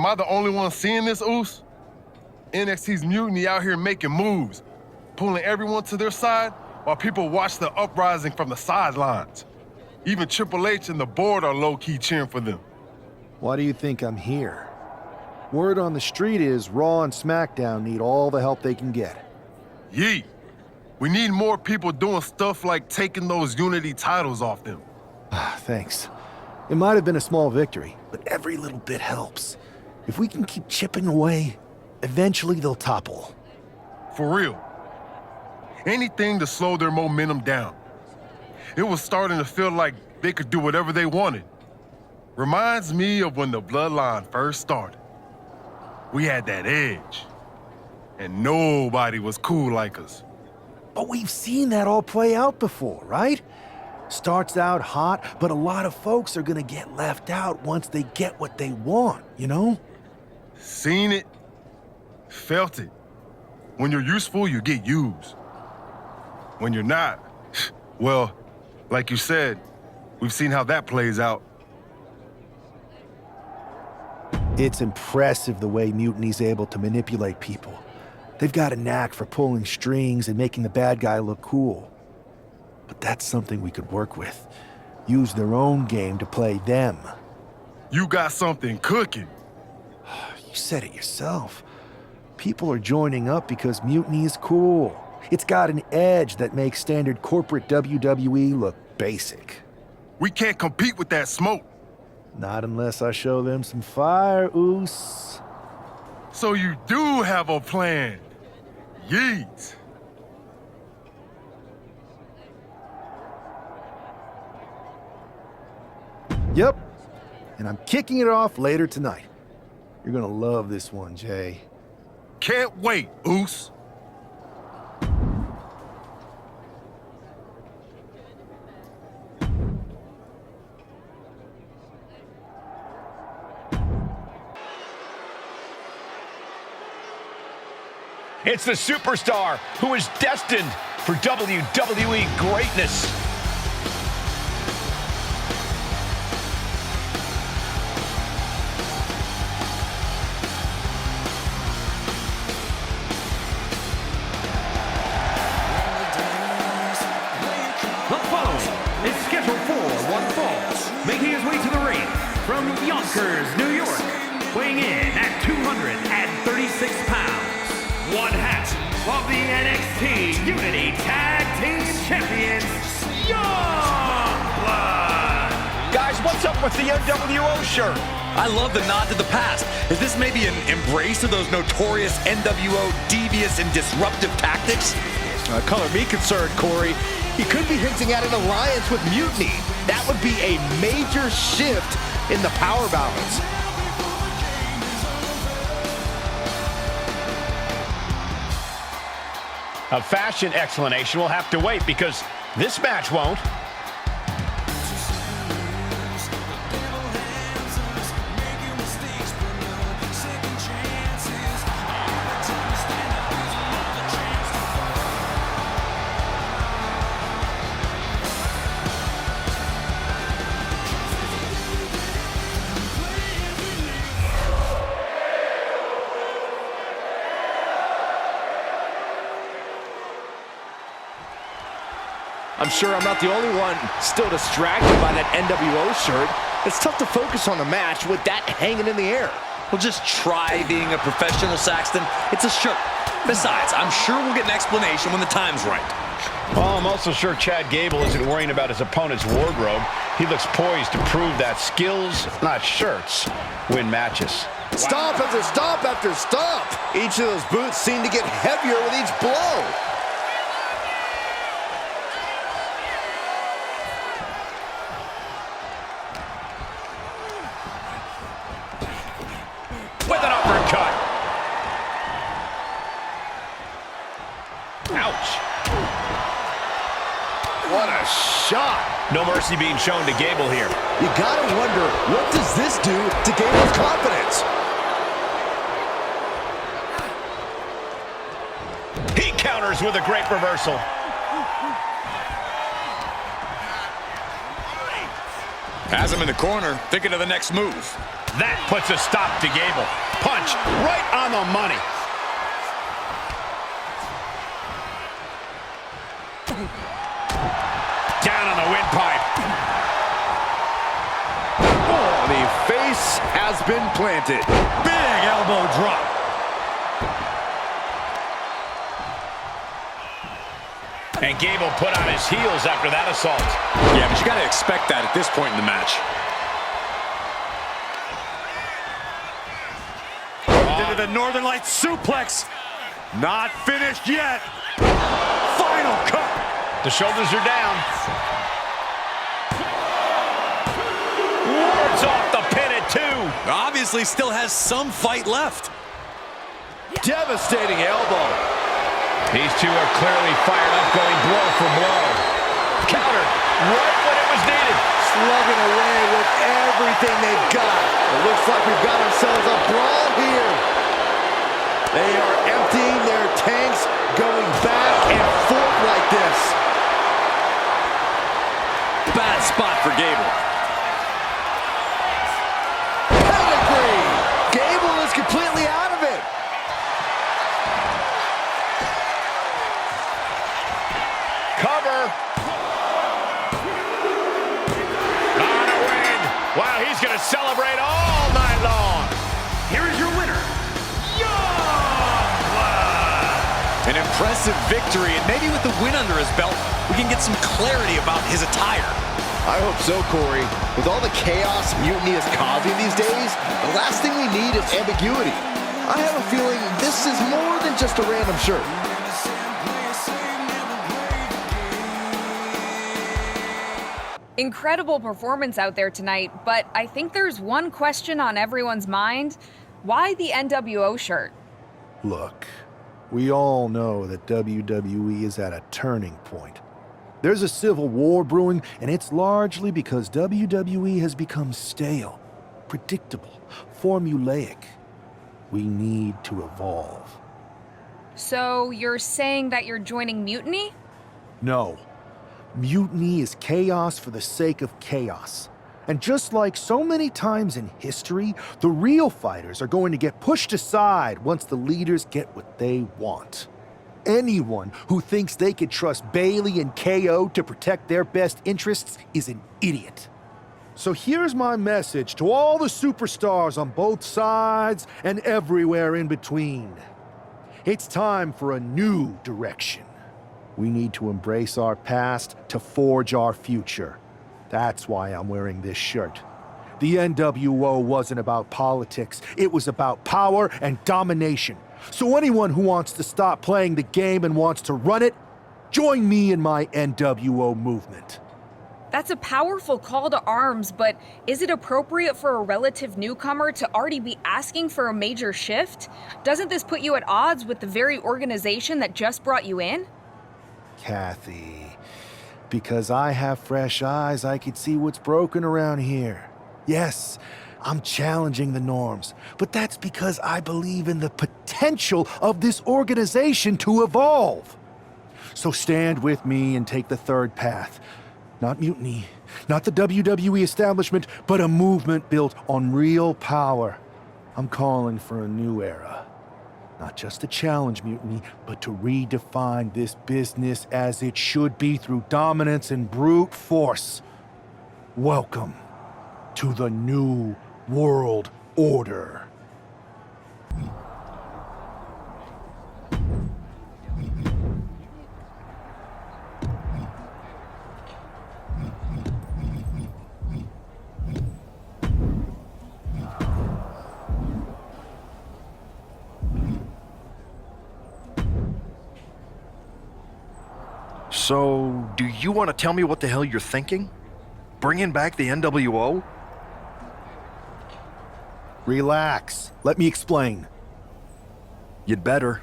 Am I the only one seeing this, Oos? NXT's mutiny out here making moves, pulling everyone to their side while people watch the uprising from the sidelines. Even Triple H and the board are low-key cheering for them. Why do you think I'm here? Word on the street is Raw and SmackDown need all the help they can get. Yeet. We need more people doing stuff like taking those Unity titles off them. Thanks. It might have been a small victory, but every little bit helps. If we can keep chipping away, eventually they'll topple. For real. Anything to slow their momentum down. It was starting to feel like they could do whatever they wanted. Reminds me of when the Bloodline first started. We had that edge. And nobody was cool like us. But we've seen that all play out before, right? Starts out hot, but a lot of folks are gonna get left out once they get what they want, you know? Seen it, felt it. When you're useful, you get used. When you're not, well, like you said, we've seen how that plays out. It's impressive the way Mutiny's able to manipulate people. They've got a knack for pulling strings and making the bad guy look cool. But that's something we could work with. Use their own game to play them. You got something cooking. You said it yourself. People are joining up because Mutiny is cool. It's got an edge that makes standard corporate WWE look basic. We can't compete with that smoke. Not unless I show them some fire, Oos. So you do have a plan. Yeet. Yep. And I'm kicking it off later tonight. You're gonna love this one, Jay. Can't wait, Oos. It's the superstar who is destined for WWE greatness. The following is scheduled for one fall, making his way to the ring from Yonkers, New York, weighing in at 236 pounds. One half of the NXT Unity Tag Team Champions, Young Blood. Guys, what's up with the NWO shirt? I love the nod to the past. Is this maybe an embrace of those notorious NWO devious and disruptive tactics? Color me concerned, Corey. He could be hinting at an alliance with Mutiny. That would be a major shift in the power balance. A fashion explanation will have to wait because this match won't. I'm sure I'm not the only one still distracted by that NWO shirt. It's tough to focus on the match with that hanging in the air. Well, just try being a professional, Saxton. It's a shirt. Besides, I'm sure we'll get an explanation when the time's right. Well, I'm also sure Chad Gable isn't worrying about his opponent's wardrobe. He looks poised to prove that skills, not shirts, win matches. Stomp after stomp after stomp. Each of those boots seem to get heavier with each blow. With an uppercut. Ouch. What a shot. No mercy being shown to Gable here. You gotta wonder, what does this do to Gable's confidence? He counters with a great reversal. Has him in the corner, thinking of the next move. That puts a stop to Gable. Punch right on the money. Down on the windpipe. Oh, the face has been planted. Big elbow drop. And Gable put on his heels after that assault. Yeah, but you got to expect that at this point in the match. Into the Northern Lights suplex. Not finished yet. Final cut. The shoulders are down. Wards off the pin at 2. Obviously still has some fight left. Devastating elbow. These two are clearly fired up, going blow for blow. Counter right when it was needed. Slugging away with everything they've got. It looks like we've got ourselves a brawl here. They are emptying their tanks, going back and forth like this. Bad spot for Gable. Pedigree. Gable is completely out of it. Cover. On a win. Wow, he's going to celebrate all night long. Here is your winner, An impressive victory, and maybe with the win under his belt, we can get some clarity about his attire. I hope so, Corey. With all the chaos Mutiny is causing these days, the last thing we need is ambiguity. I have a feeling this is more than just a random shirt. Incredible performance out there tonight, but I think there's one question on everyone's mind. Why the NWO shirt? Look, we all know that WWE is at a turning point. There's a civil war brewing, and it's largely because WWE has become stale, predictable, formulaic. We need to evolve. So you're saying that you're joining Mutiny? No. Mutiny is chaos for the sake of chaos. And just like so many times in history, the real fighters are going to get pushed aside once the leaders get what they want. Anyone who thinks they could trust Bailey and KO to protect their best interests is an idiot. So here's my message to all the superstars on both sides and everywhere in between. It's time for a new direction. We need to embrace our past to forge our future. That's why I'm wearing this shirt. The NWO wasn't about politics. It was about power and domination. So anyone who wants to stop playing the game and wants to run it, join me in my NWO movement. That's a powerful call to arms, but is it appropriate for a relative newcomer to already be asking for a major shift? Doesn't this put you at odds with the very organization that just brought you in? Kathy, because I have fresh eyes, I could see what's broken around here. Yes, I'm challenging the norms, but that's because I believe in the potential of this organization to evolve. So stand with me and take the third path. Not mutiny, not the WWE establishment, but a movement built on real power. I'm calling for a new era. Not just to challenge mutiny, but to redefine this business as it should be through dominance and brute force. Welcome to the New World Order. So, do you want to tell me what the hell you're thinking? Bringing back the NWO? Relax. Let me explain. You'd better.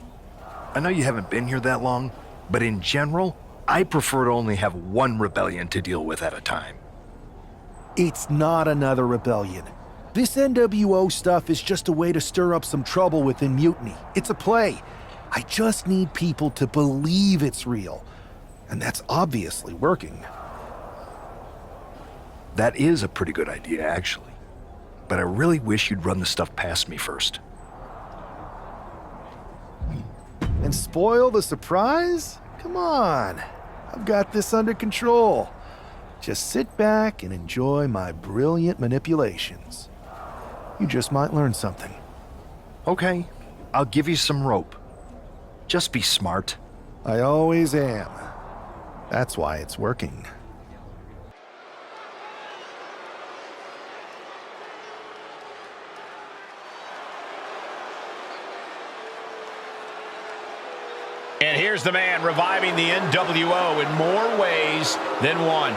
I know you haven't been here that long, but in general, I prefer to only have one rebellion to deal with at a time. It's not another rebellion. This NWO stuff is just a way to stir up some trouble within Mutiny. It's a play. I just need people to believe it's real. And that's obviously working. That is a pretty good idea, actually. but I really wish you'd run the stuff past me first. And spoil the surprise? Come on. I've got this under control. Just sit back and enjoy my brilliant manipulations. You just might learn something. Okay, I'll give you some rope. Just be smart. I always am. That's why it's working. And here's the man reviving the NWO in more ways than one.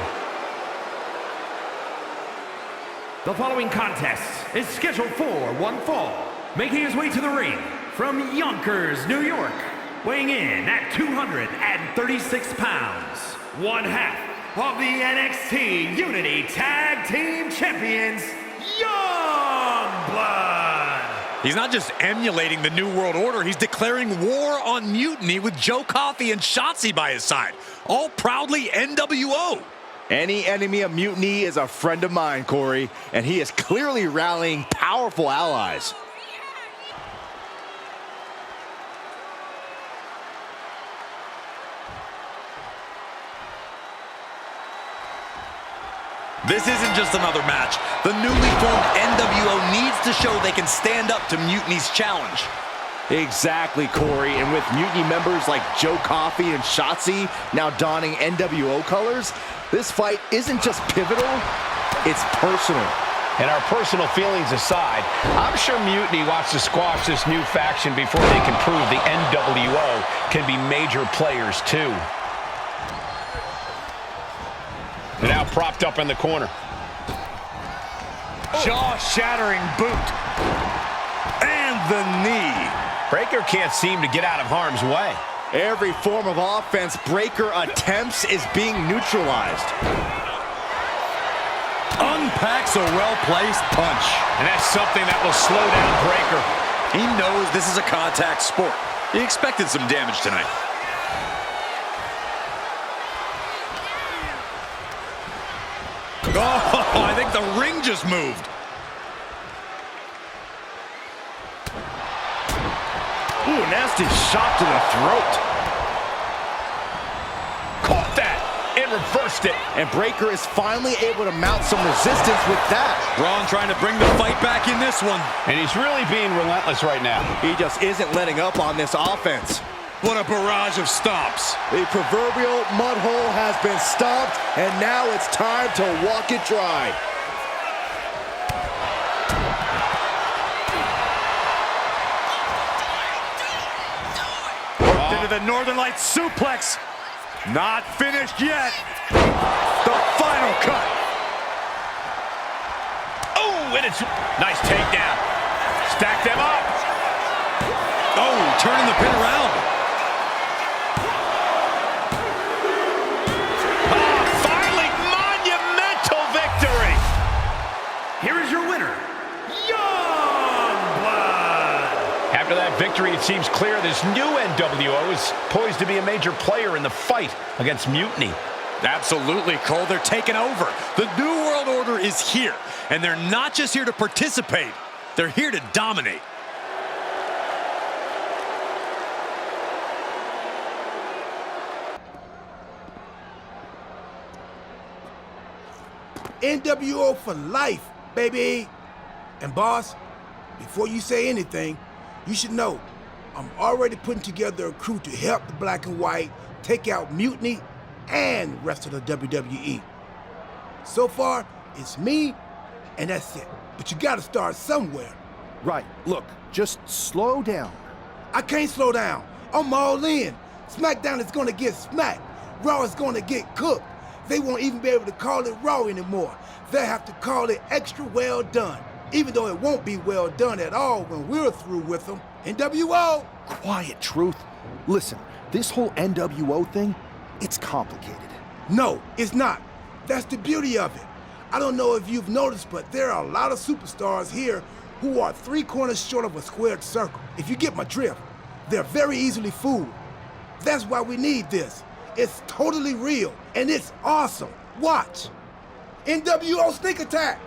The following contest is scheduled for one fall, making his way to the ring from Yonkers, New York, weighing in at 236 pounds, one half of the NXT Unity Tag Team Champions, Youngblood. He's not just emulating the New World Order, he's declaring war on Mutiny with Joe Coffey and Shotzi by his side, all proudly NWO. Any enemy of Mutiny is a friend of mine, Corey, and he is clearly rallying powerful allies. This isn't just another match. The newly formed NWO needs to show they can stand up to Mutiny's challenge. Exactly, Corey, and with Mutiny members like Joe Coffey and Shotzi now donning NWO colors, this fight isn't just pivotal, it's personal. And our personal feelings aside, I'm sure Mutiny wants to squash this new faction before they can prove the NWO can be major players too. Now propped up in the corner. Jaw-shattering boot. And the knee. Breaker can't seem to get out of harm's way. Every form of offense Breaker attempts is being neutralized. Unpacks a well-placed punch. And that's something that will slow down Breaker. He knows this is a contact sport. He expected some damage tonight. Oh, I think the ring just moved. Ooh, nasty shot to the throat. Caught that and reversed it. And Breaker is finally able to mount some resistance with that. Braun trying to bring the fight back in this one. And he's really being relentless right now. He just isn't letting up on this offense. What a barrage of stomps. The proverbial mud hole has been stomped, and now it's time to walk it dry. Worked into the Northern Lights suplex. Not finished yet. The final cut. Oh, and it's nice takedown. Stack them up. Oh, turning the pin around. Here is your winner, Youngblood. After that victory, it seems clear this new NWO is poised to be a major player in the fight against Mutiny. Absolutely, Cole. They're taking over. The New World Order is here, and they're not just here to participate. They're here to dominate. NWO for life, baby. And boss, before you say anything, you should know I'm already putting together a crew to help the Black and White take out Mutiny and the rest of the WWE. So far, it's me, and that's it. But you gotta start somewhere. Right, look, just slow down. I can't slow down. I'm all in. SmackDown is gonna get smacked. Raw is gonna get cooked. They won't even be able to call it Raw anymore. They'll have to call it Extra Well Done, even though it won't be well done at all when we're through with them. NWO! Quiet, Truth. Listen, this whole NWO thing, it's complicated. No, it's not. That's the beauty of it. I don't know if you've noticed, but there are a lot of superstars here who are 3 corners short of a squared circle. If you get my drift, they're very easily fooled. That's why we need this. It's totally real, and it's awesome. Watch. NWO Sneak Attack.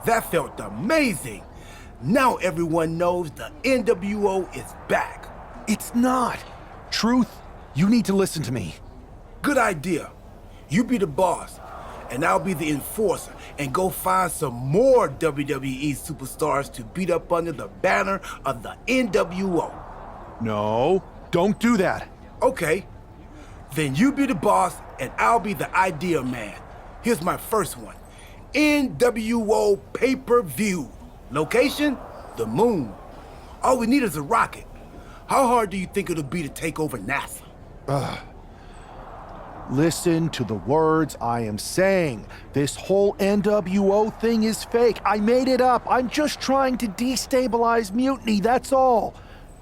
That felt amazing. Now everyone knows the NWO is back. It's not. Truth, you need to listen to me. Good idea. You be the boss, and I'll be the enforcer and go find some more WWE superstars to beat up under the banner of the NWO. No, don't do that. Okay. Then you be the boss, and I'll be the idea man. Here's my first one. NWO pay-per-view. Location? The moon. All we need is a rocket. How hard do you think it'll be to take over NASA? Listen to the words I am saying. This whole NWO thing is fake. I made it up. I'm just trying to destabilize Mutiny, that's all.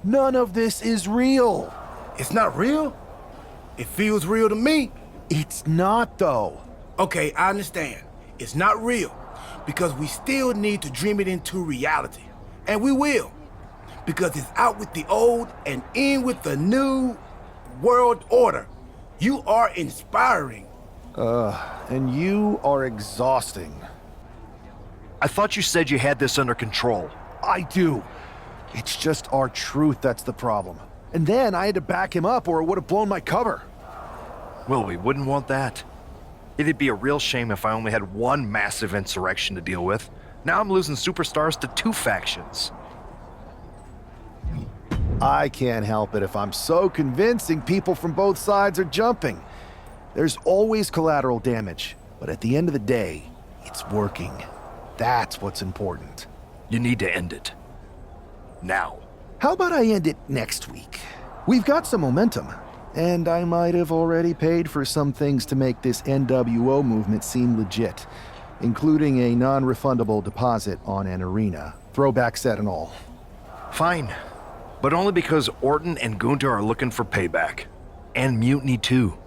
None of this is real. It's not real? It feels real to me. It's not, though. Okay, I understand. It's not real because we still need to dream it into reality. And we will. Because it's out with the old and in with the new world order. You are inspiring. And you are exhausting. I thought you said you had this under control. I do. It's just our truth that's the problem. And then I had to back him up or it would have blown my cover. Well, we wouldn't want that. It'd be a real shame if I only had one massive insurrection to deal with. Now I'm losing superstars to two factions. I can't help it if I'm so convincing people from both sides are jumping. There's always collateral damage, but at the end of the day, it's working. That's what's important. You need to end it. Now. How about I end it next week? We've got some momentum, and I might have already paid for some things to make this NWO movement seem legit, including a non-refundable deposit on an arena, throwback set and all. Fine. But only because Orton and Gunther are looking for payback. And Mutiny too.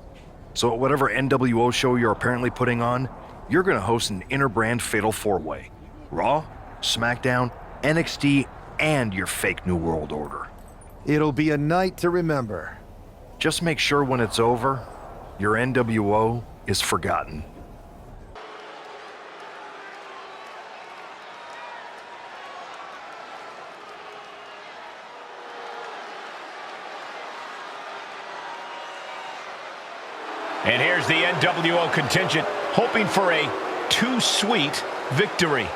So at whatever NWO show you're apparently putting on, you're gonna host an inter-brand fatal four-way. Raw, SmackDown, NXT, and your fake New World Order. It'll be a night to remember. Just make sure when it's over, your NWO is forgotten. And here's the NWO contingent, hoping for a too sweet victory.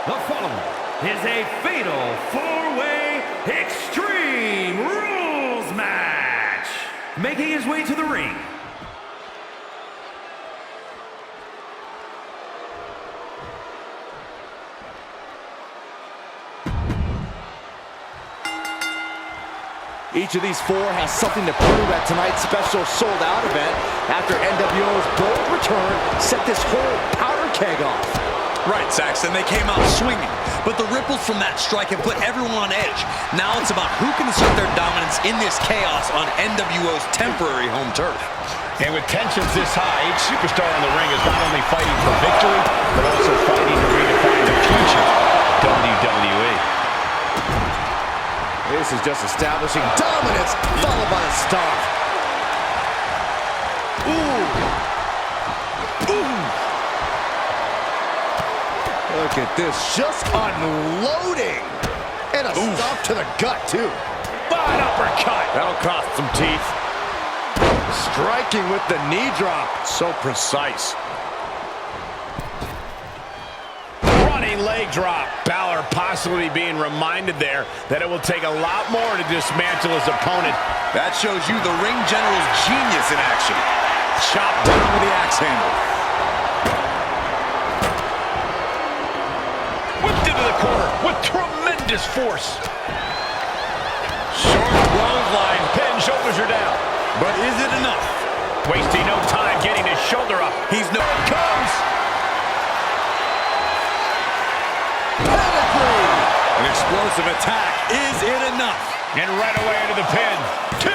The following is a fatal four-way Extreme Rules match. Making his way to the ring, Each of these four has something to prove at tonight's special sold-out event after NWO's bold return set this whole powder keg off. Right, Saxton, they came out swinging, but the ripples from that strike have put everyone on edge. Now it's about who can assert their dominance in this chaos on NWO's temporary home turf. And with tensions this high, each superstar in the ring is not only fighting for victory, but also fighting to redefine the future of WWE. This is just establishing dominance, followed by a stomp. Ooh. Ooh. Look at this, just unloading. And a stomp to the gut, too. An uppercut. That'll cost some teeth. Striking with the knee drop. So precise. Running leg drop. Balor possibly being reminded there that it will take a lot more to dismantle his opponent. That shows you the ring general's genius in action. Chopped down with the axe handle. Whipped into the corner with tremendous force. Short clothesline. Pin, shoulders are down. But is it enough? Wasting no time getting his shoulder up. He's no... Here it comes. An explosive attack. Is it enough? And right away into the pin. 2.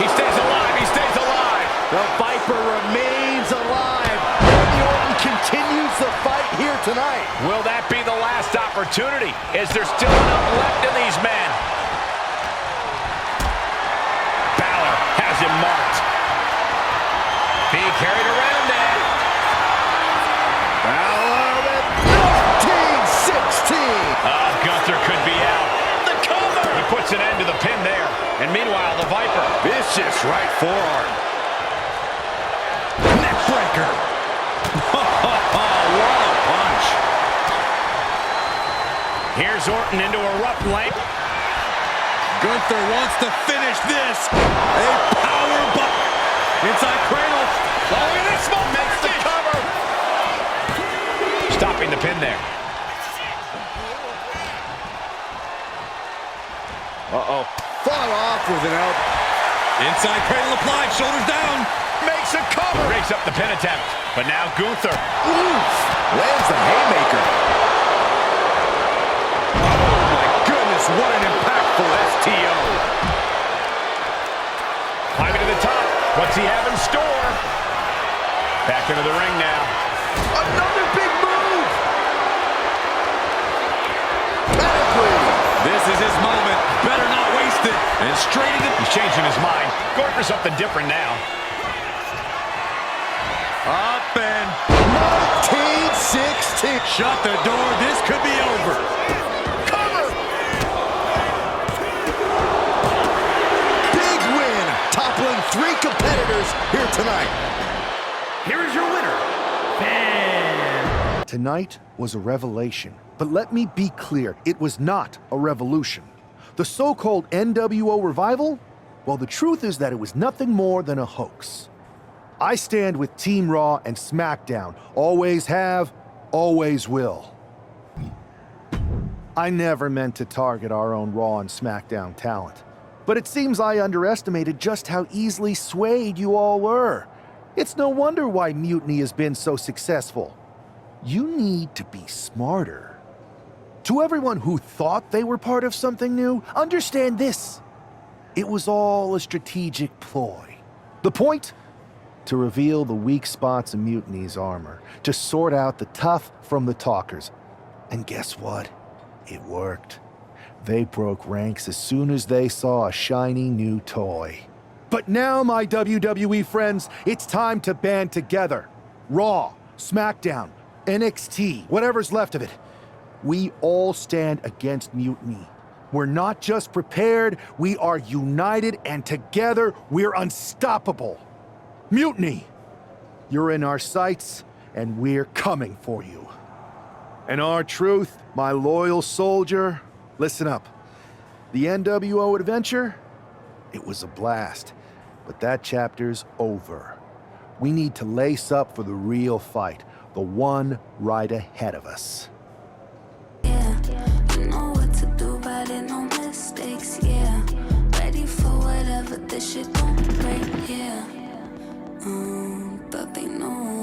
He stays alive. He stays alive. The Viper remains alive. Randy Orton continues the fight here tonight. Will that be the last opportunity? Is there still enough left in these men? Balor has him marked. Being carried around there. Balor with 1916. Gunther could be out. The cover! He puts an end to the pin there. And meanwhile, the Viper. Vicious right forearm. Neckbreaker. What a punch. Here's Orton into a rough leg. Gunther wants to finish this. A power bump. Inside cradle. Oh, and this one makes the cover. Stopping the pin there. Uh-oh. Fought off with an elbow. Inside cradle applied. Shoulders down. Makes a cover. Breaks up the pin attempt. But now Gunther. Oof. Lands the haymaker. Oh, my goodness. What an impactful STO. Climbing to the top. What's he have in store? Back into the ring now. Another big move. Pedigree. This is his moment. Better not waste it. And straight into... He's changing his mind. Going for something different now. Up and... 1916. Shut the door. This could be over. Cover! Big win. Toppling 3 competitors here tonight. here is your winner, Tonight was a revelation, but let me be clear, it was not a revolution. The so-called NWO revival? Well, the truth is that it was nothing more than a hoax. I stand with Team Raw and SmackDown. Always have, always will. I never meant to target our own Raw and SmackDown talent. But it seems I underestimated just how easily swayed you all were. It's no wonder why Mutiny has been so successful. You need to be smarter. To everyone who thought they were part of something new, understand this. It was all a strategic ploy. The point? To reveal the weak spots in Mutiny's armor, to sort out the tough from the talkers. And guess what? It worked. They broke ranks as soon as they saw a shiny new toy. But now, my WWE friends, it's time to band together. Raw, SmackDown, NXT, whatever's left of it. We all stand against Mutiny. We're not just prepared, we are united, and together we're unstoppable. Mutiny! You're in our sights, and we're coming for you. And our truth, my loyal soldier, listen up. The NWO adventure? It was a blast, but that chapter's over. We need to lace up for the real fight, the one right ahead of us. Yeah, you know what to do, but it no mistakes, yeah. Ready for whatever, this shit don't break, yeah. But they know